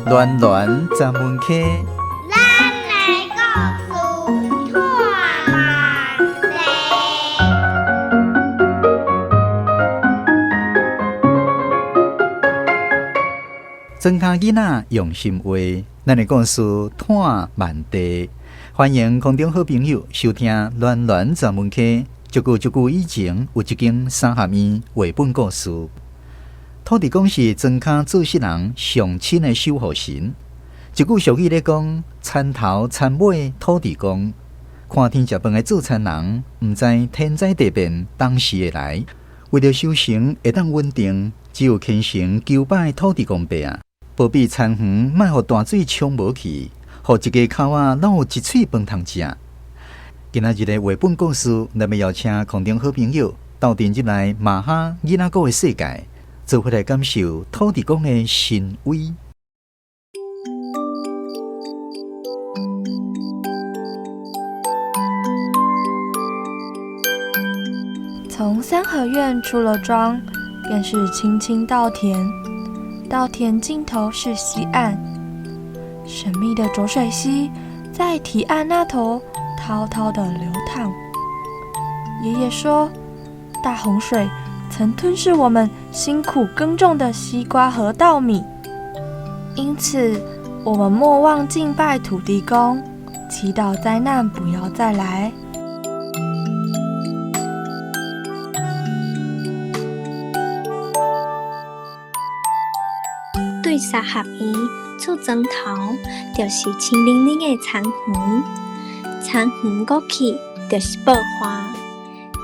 暖暖十门溪，咱来故事看万世。庄脚囡仔用心话，咱的故事探万地。欢迎空中好朋友收听《暖暖十门溪》。一句以前有一间三合院绘本故事。土地公是庄脚做事人上亲的守护神。一句俗语咧讲：田头田尾土地公。看天食饭的做田人，毋知天灾地变当时会来。为了修行会当稳定，只有虔诚求拜土地公伯啊，保庇田园莫互大水冲无去，互一家口仔拢有一喙饭通食。今仔日的绘本故事，咱要邀请空中好朋友斗阵入来马哈囡仔国的世界，做伙来感受土地公的神威。从三合院出了庄，便是青青稻田，稻田尽头是溪岸，神秘的浊水溪在堤岸那头滔滔地流淌。爷爷说，大洪水曾吞噬我们辛苦耕种的西瓜和稻米，因此我们莫忘敬拜土地公，祈祷灾难不要再来。对三合院出庄头，就是清冷冷的田园。田园过去就是报花，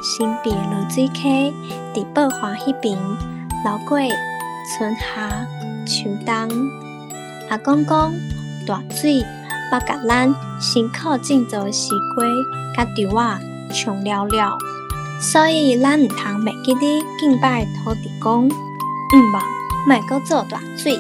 新碧落水溪伫报花迄边流过春夏秋冬。阿公讲，大水把甲咱辛苦种造的西瓜甲稻仔冲了了，所以咱毋通袂记咧敬拜土地公，莫搁做大水。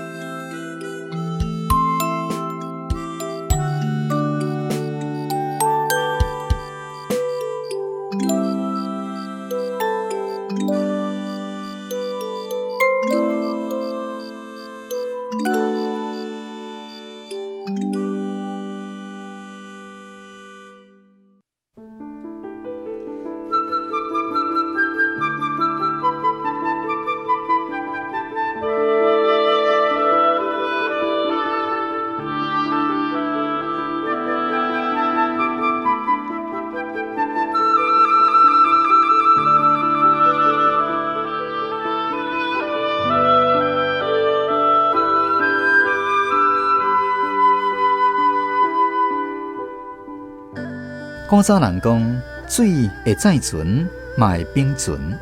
古早人讲，水会再存，嘛会冰存。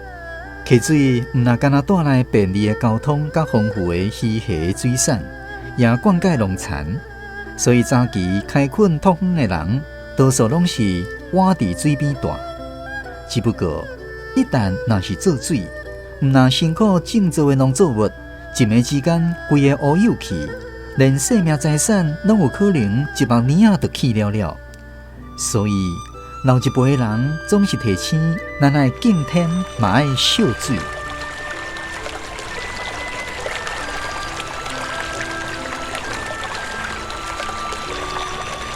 溪水毋但干那带来便利的交通，甲丰富的鱼虾水产，也灌溉农产。所以早期开垦拓荒的人，多数拢是挖伫水边住。只不过，一旦若是做水，毋但辛苦种植的农作物，一暝之间规个乌有去，连生命财产拢有可能100年就去了了。所以，老一辈的人总是提醒咱爱敬天，嘛爱惜水。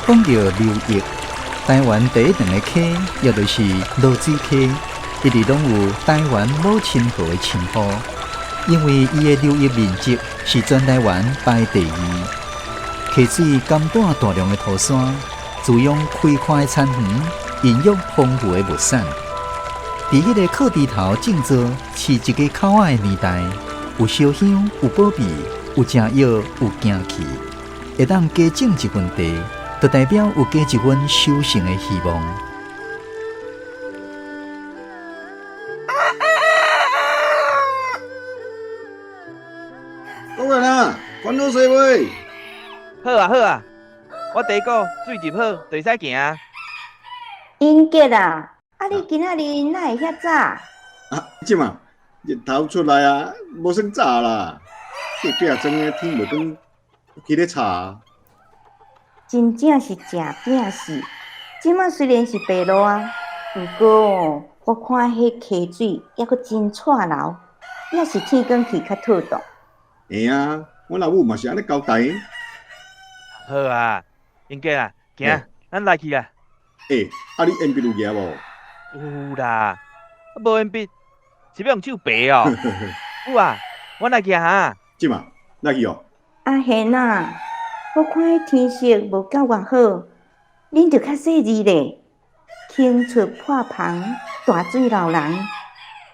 讲到流域，台湾第一长的溪，也就是落水溪，一直拢有台湾母亲河的称呼，因为伊的流域面积是全台湾排第2。溪水甘带大量的土山。滋养开阔的田园，孕育丰富的物产。伫迄个靠地头种作饲一家口仔的年代，有烧香，有保庇，有食药，有行气，会当加种一份地，就代表有加一份修行的希望。老人啊，烦恼水未？好啊好啊。我第一个水入好，就会使行啊。英杰啊，你今仔日哪会遐早？即嘛日头出来啊，无算早啦。隔壁庄的天无光，去咧查。真正是正拼死。即马虽然是白露啊，不过我看迄溪水抑阁真臭流，也是天光去较妥当。会啊，我老母嘛是安尼交代的。好啊，英哥啊，行嘿，咱来去啊。诶，啊你鉛筆有拿无？有啦，啊无鉛筆，是要用手白哦。有啊，我来去哈。即嘛，来去哦。阿贤啊，我看迄天色无够偌好，恁着较细致咧。轻出破棚，大水流人，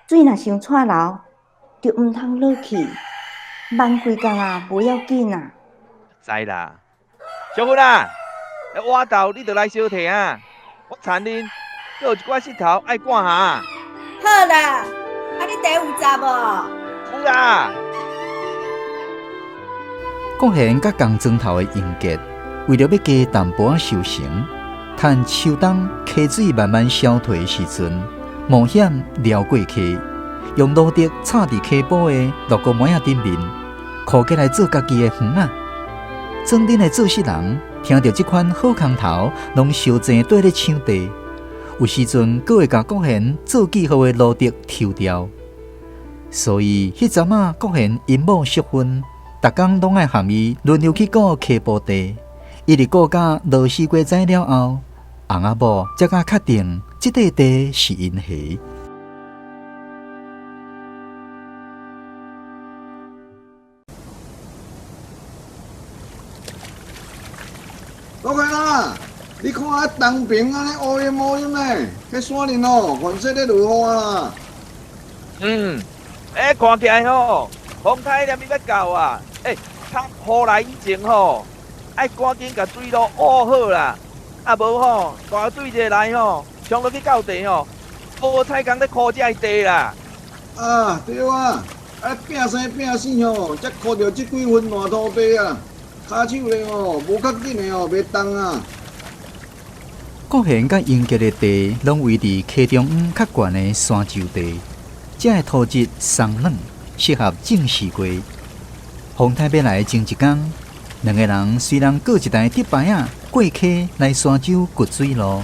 水若伤错流，就毋通落去。慢规工啊，无要紧啊。知啦，小芬啊，挖豆你着来小摕啊。我田恁，还有一寡石头爱赶下。好啦，啊你茶有杂无？有啦。国贤甲工庄头的英杰，为了要加淡薄仔收成，趁秋冬溪水慢慢消退的时阵，冒险撩过溪，用路竹插伫溪埔的绿果苗仔顶面，靠起来做家己的园啊。庄顶的做事人听到这款好空头，拢烧钱缀咧抢地，有时阵阁会甲国贤做记号的路竹抽掉。所以迄阵啊，国贤因某淑芬，逐工拢爱含伊轮流去顾溪埔地，一直顾甲落西瓜仔了后，翁仔某才甲确定即块地是因下。老开啦，你看啊，东边安尼乌阴乌阴的，迄山林哦，原说咧落雨啊。看起来吼，风台念伊要到啊。较雨来以前吼，爱赶紧甲水路挖好啦。啊无吼，大水一来吼，冲落去到地吼，无采工咧箍这地啦。啊，对啊，啊拼生拼死吼，才靠着即几分烂土地啊，骹手咧吼，无较紧的吼，袂动啊。国贤甲英杰的地，拢位伫溪中央较悬的山丘地，这的土质松软，适合种西瓜。洪太要来前一天，两个人虽然各一台竹排仔过溪来山丘掘水路，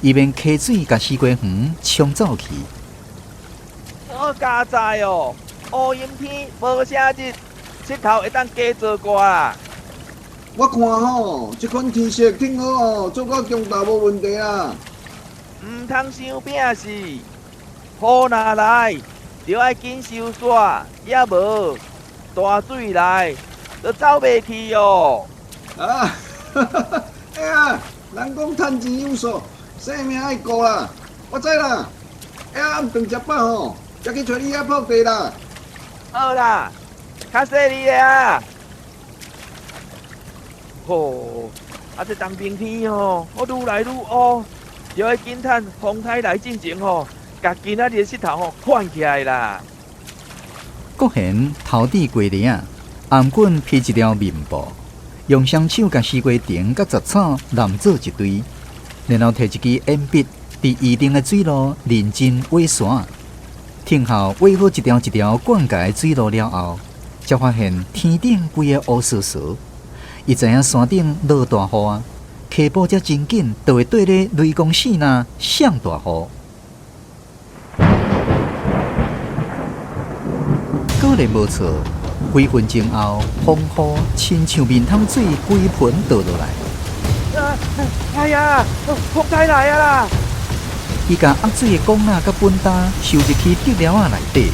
以免溪水甲西瓜园冲走去。我加知哦，乌阴天无啥日，石头会当加做挂啦。我看吼，即款天色挺好哦，做到强大无问题啊。唔通伤拼死，雨若来，就爱紧收煞，也无大水来，就走袂去哦。啊，哎呀，人讲趁钱有数，性命爱顾啦。我知啦，哎呀，暗顿食饱吼，才去找你遐泡茶啦。好啦，较细腻的啊。吼，这东边天吼，我愈来愈乌，就要紧趁风台来进前吼，甲今仔日的石头吼宽起来啦。国贤头顶瓜粒仔，颔棍披一条面布，用双手甲西瓜藤甲杂草揽做一堆，然后摕一支鉛笔伫预定的水路认真画线。听后画好一条一条灌溉的水路了后，才发现天顶规个乌扫扫。伊知影山顶落大雨啊，溪埔才真紧，就会对咧雷公死那上大雨。果然无错，几分钟后，风雨亲像面桶水规盆倒落来。哎呀，风台来啊啦！伊甲压水的管仔甲本担收入去竹寮仔内底，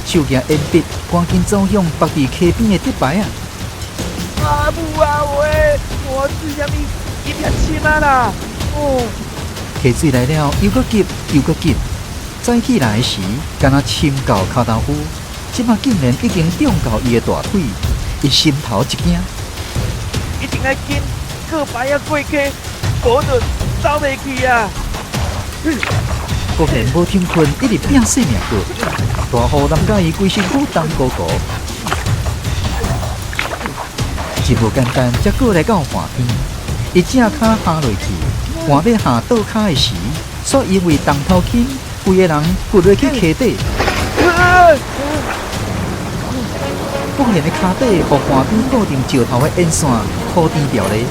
手举鉛笔，赶紧走向北伫溪边的竹排啊！啊母啊喂，我水啥物一片深啊啦！哦，溪水来了，又搁急又搁紧。早起来时，敢若深到骹头夫，即马竟然已经撞到伊的大腿，伊心头一惊。一定要紧，过排啊过溪，无就走袂去啊！国贤无停困，一直拼性命过。大雨淋甲伊规身躯湿糊糊。真无简单，才过来到岸边，伊正脚下落去，换要下倒脚的时，却因为重头轻，规个人骨落去溪底。国贤的脚底，互岸边固定石头的沿线铺垫掉咧，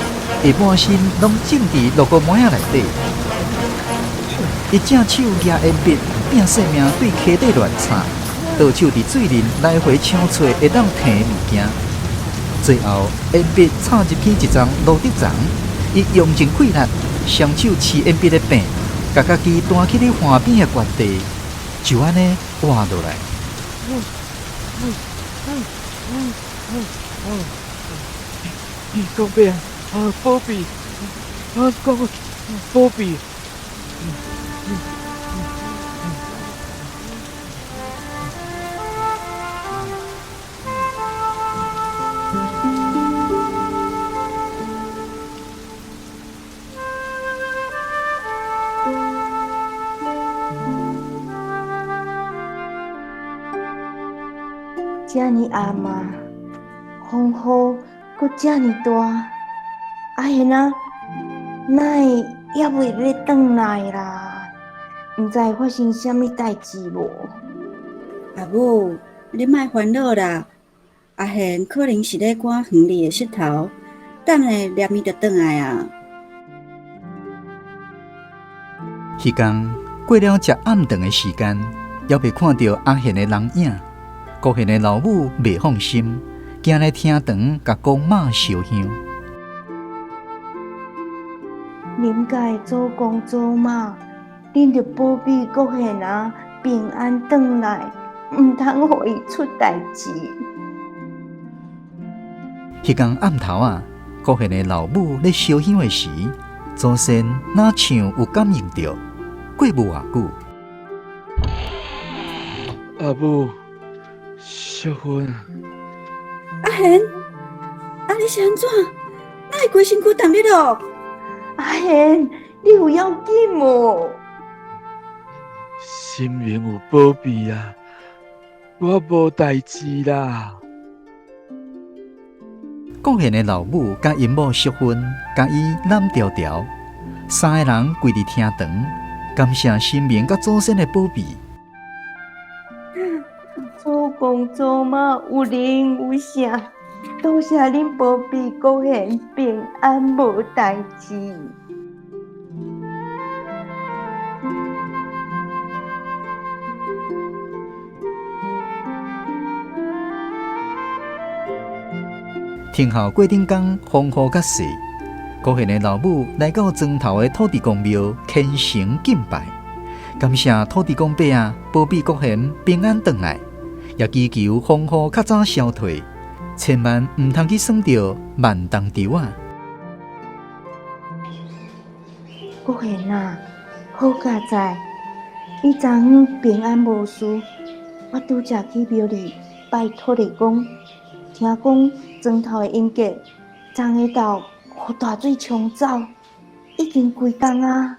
下半身拢浸伫绿果苗仔内底。伊正手举鉛笔，拼性命对溪底乱插，倒手伫水面来回抢找会当摕的物件。最后，鉛笔插入去一丛路竹丛，伊用尽气力，双手持鉛笔的柄，甲家己弹起咧岸边的原地，就安尼滑落来。讲边保庇，讲保庇。遮尔暗啊，风雨阁遮尔大，阿贤啊，哪会还袂咧转来啦？毋知发生啥物代志无？阿母，你莫烦恼啦，阿贤可能是咧赶远里的石头，等下念伊就转来啊。迄天过了食暗顿的时间，还未看到阿贤的人影。高贤的老母袂放心，行来厅堂甲公妈烧香。恁家的祖公祖妈，恁着保庇高贤啊平安转来，毋通互伊出代志。迄天暗头啊，高贤的老母咧烧香的时，祖先哪像有感应到，过无偌久，阿母。小芬，阿贤，你是安怎？哪会规身躯冻咧落？阿贤，你有要紧无？神明有保庇啊，我无代志啦。高贤的老母甲因某淑芬，甲伊揽条条，三个人跪伫厅堂，感谢神明甲祖先的保庇。祖公祖妈有灵有圣，多谢恁保庇高贤平安无代志。听候过顶天风雨较细，高贤的老母来到庄头的土地公庙虔诚敬拜，感谢土地公伯啊保庇高贤平安转来。也祈求风雨较早消退，千万毋通去算到万冬潮啊！高贤啊，好佳哉！你昨昏平安无事，我拄则去庙里拜土地公，听讲庄头的阴格，昨下昼互大水冲走，已经规工啊，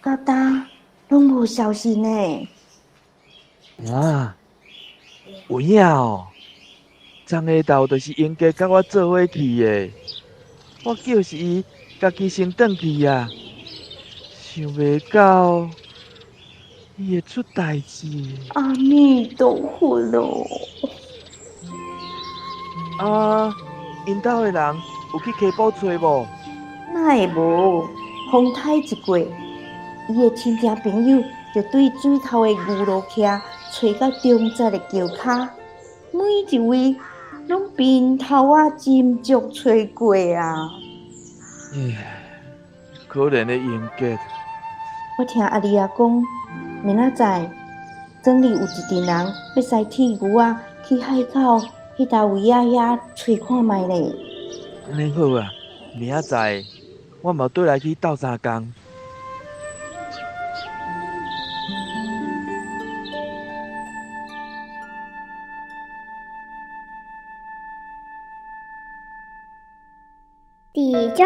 到呾拢无消息呢。啊！有影哦，昨下昼就是英家甲我做伙去的，我叫是伊家己先转去啊，想袂到伊会出代志。阿弥陀佛咯！啊，因兜的人有去溪埔找无？哪会无？风台一过，伊的亲戚朋友就对水头的牛路徛找到中泽的桥骹，每一位拢边头啊斟酌找过啊。可怜的英杰。我听阿丽亚讲，明仔载庄里有一群人要驶铁牛啊去海口迄搭位啊遐找看卖咧。安尼好啊，明仔载我嘛对来去斗相共。伫足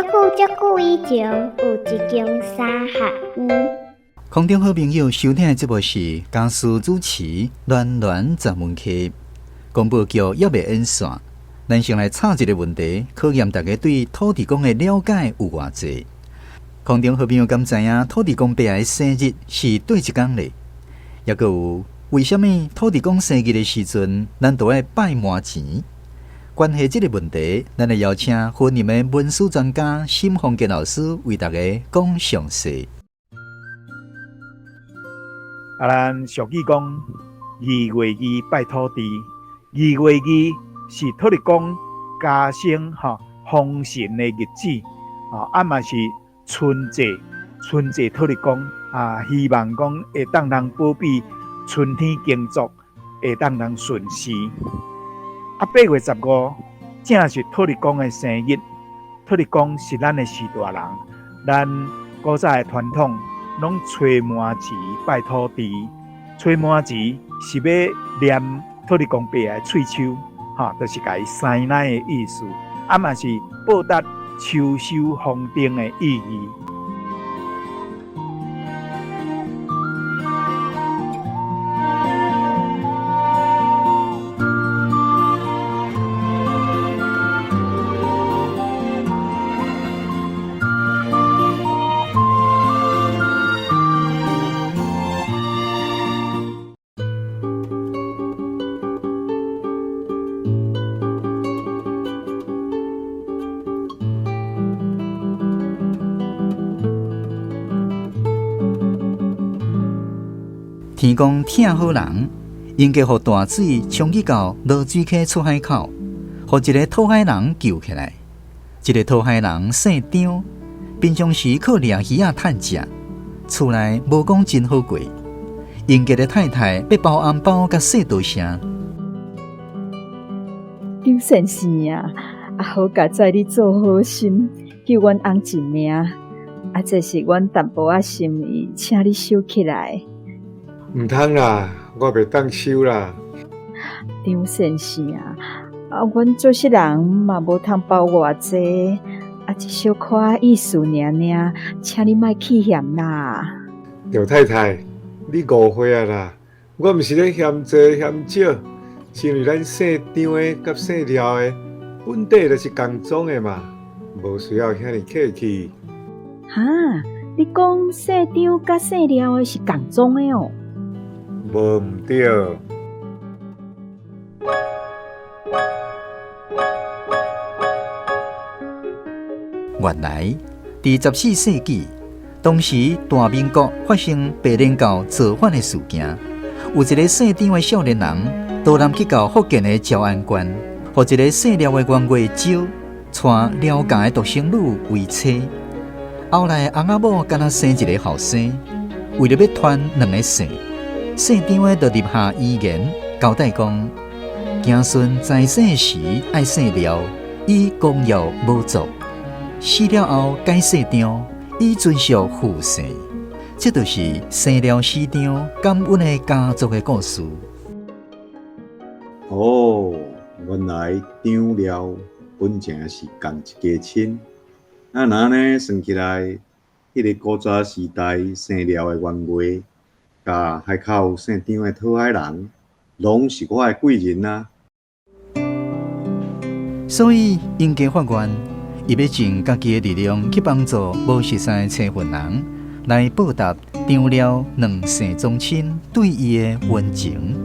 久以前，有一间三合院。空中好朋友收听的节目是家事主持暖暖十门课，广播剧也未演线。咱先来插一个问题，考验大家对土地公的了解有偌济。空中好朋友敢知影土地公伯的生日是对一天咧？也阁有为什么土地公生日的时阵，咱都爱拜麻钱？关系这个问题，咱来邀请婚姻的文史专家沈凤杰老师为大家讲详细。咱俗语讲，月二拜土地，二月二是土地公加升丰盛的日子，嘛是春节土地公希望讲会当人保庇春天耕作，会当人顺时。8月15正是土地公的生日，土地公是咱的四大人，咱古早的传统拢吹麻糍拜土地，吹麻糍是要念土地公伯的喙手，就是甲伊生奶的意思，嘛是报答秋收丰登的意义。天公疼好人，应该互大水冲去到落水溪出海口，互一个讨海人救起来。一个讨海人姓张，平常时靠掠鱼仔趁食，厝内无讲真好过。应家的太太要包红包甲说大声。张先生啊，好佳在你做好心，救阮翁一命，这是阮淡薄仔心意，请你收起来。唔通啦，我袂当收啦。张先生啊，阮做事人嘛无通包偌济，一小块意思尔尔，请你莫气嫌啦。赵太太，你误会啊啦，我毋是咧嫌济嫌少，是因为咱姓张的甲姓廖的本地就是同宗的嘛，无需要遐尼客气。哈，你讲姓张甲姓廖的是同宗的哦？无毋对。原来，伫14世纪，当时大民国发生白莲教造反的事件，有一个姓张的少年人，导南去到福建的招安县，和一个姓廖的冤家招，娶廖家的独生女为妻。后来翁仔某敢若生一个后生，为了要传两个姓。姓张的就立下遗言，交代讲：子孙在世时爱姓廖，以功耀无族；死了后改姓张，以尊属父姓。这就是姓廖死张感恩的家族的故事。哦，原来张廖本正是同一家亲。那呢算起来，迄个古早时代姓廖的冤家。甲海口姓张的讨海人，拢是我的贵人啊！所以，应家法院伊要尽家己的力量去帮助无熟识的车份人，来报答张廖两姓宗亲对伊的恩情。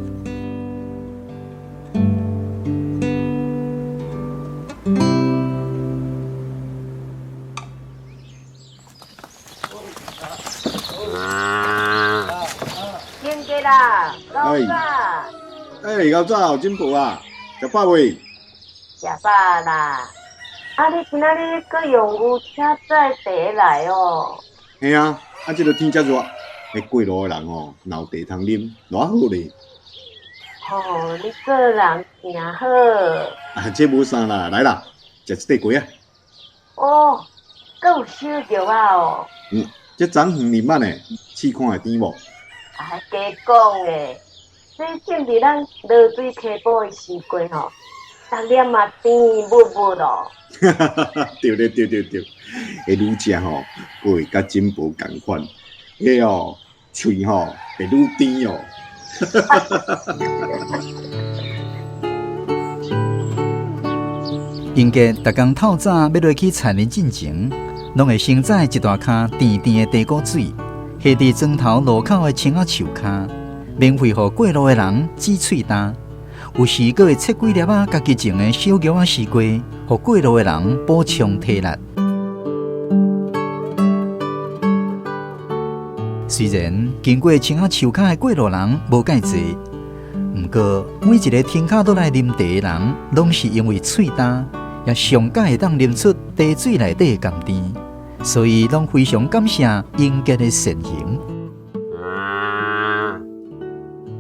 狗仔有进步啊！食饱未？食饱啦！你今仔日搁用牛车载茶来哦？嘿啊！即个天遮热，过路的人有茶通啉，偌好咧！你做人真好。这无啥啦，来啦，食一块粿啊！搁有手肉啊哦！这长远年慢诶，试看会甜无？加讲诶。这种伫咱落水溪埔的时过逐粒嘛甜蜜蜜咯。对，会愈食会甲金箔同款，嘴会愈甜哦。应家逐工透早要落去菜林进前，拢会先载一大卡甜甜的地沟水，下伫庄头路口的青仔树骹。免费予过路的人挤喙干，有时佫会切几粒家己种的小玉丝瓜，予过路的人补充体力。虽然经过青仔树骹的过路人无介济，毋过，每一个天下倒来啉茶的人，拢是因为喙干，也上佳会当啉出茶水内底的甘甜，所以拢非常感谢英杰的善行。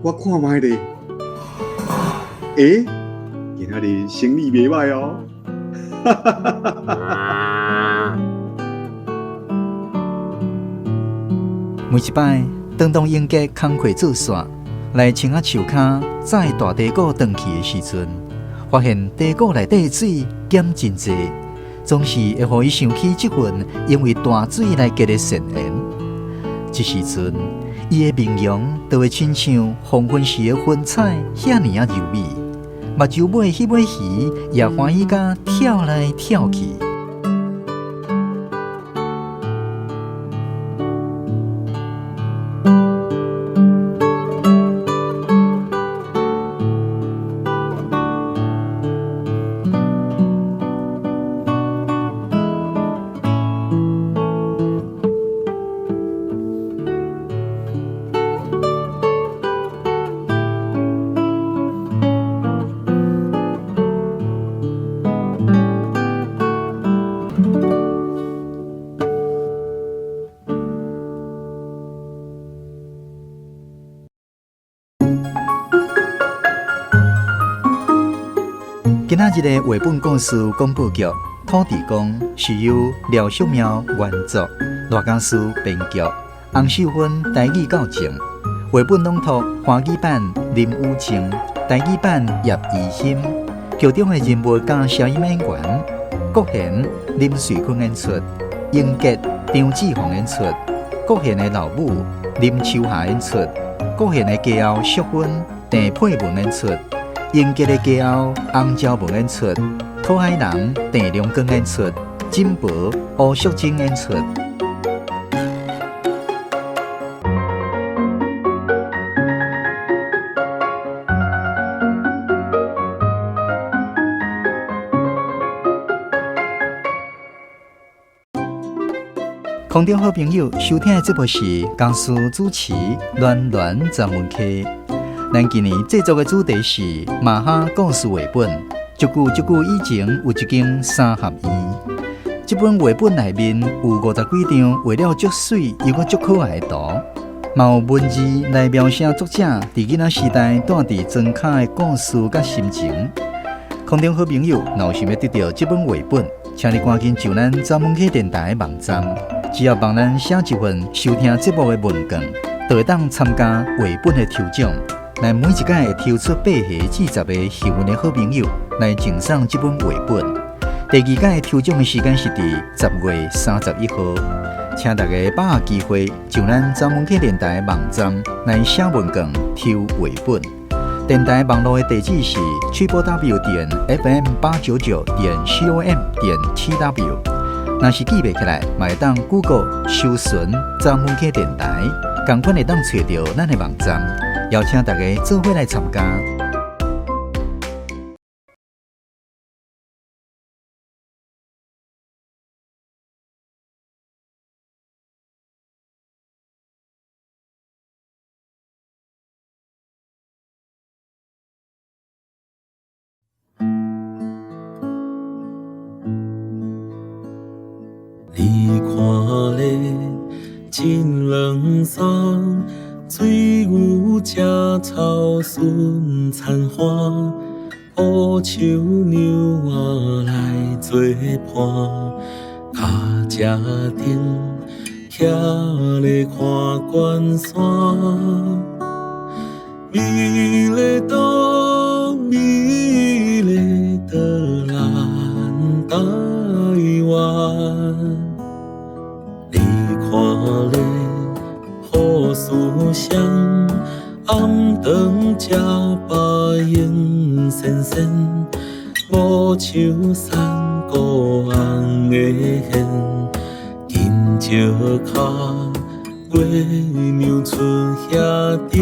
我看卖咧，今仔日生意袂歹哦。每一摆，当英杰工课做煞，来穿啊树骹，载大茶粿转去的时阵，发现茶粿内底的水减真济，总是会互伊想起这份因为大水来结的善缘。这时阵，伊的面容就会亲像黄昏时的云彩，遐尔啊柔美，目睭尾翕尾鱼也欢喜甲跳来跳去。今仔日的绘本故事广播剧《土地公》是由廖秀苗原作，罗家书编剧，洪秀芬台语校正，绘本朗读华语版林武晴，台语版叶怡欣，剧中的人物甲声音演员：国贤、林瑞坤演出，英杰、张志宏演出，国贤的老母林秋霞演出，国贤的家后淑芬、郑佩文演出。英杰的家后洪昭文演出，土海人郑良光演出，金宝吴淑珍演出。空中好朋友收听的节目是江苏主持暖暖专门课。咱今年制作的主题是马哈故事绘本，足久以前有一间三合院。这本绘本内面有50几张画了足水又阁足可爱的图，嘛有文字来描写作者伫囡仔时代带伫庄卡的故事甲心情。空中好朋友，若有想要得到这本绘本，请你赶紧上咱专门课电台的网站，只要帮咱写一份收听节目的文件，就会当参加绘本的抽奖。咱每一届会抽出8个至10个幸运的好朋友来赠送这本绘本。第2届抽奖的时间是伫10月31号，请大家把握机会上咱专门课电台的网站来写文件抽绘本。电台网络的地址是 www.fm899.com.tw。若是记袂起来，嘛会当 Google 搜寻专门课电台，同款会当找到咱的网站。邀请大家做伙来参加。你看咧，真冷爽。水牛食草顺残花，乌树牛仔来作伴，脚只顶徛咧看关山，美丽岛，美丽的咱台湾，你看咧。雨丝香，暗灯吃白影闪闪，无像山歌红的线，金石脚，月娘出遐顶。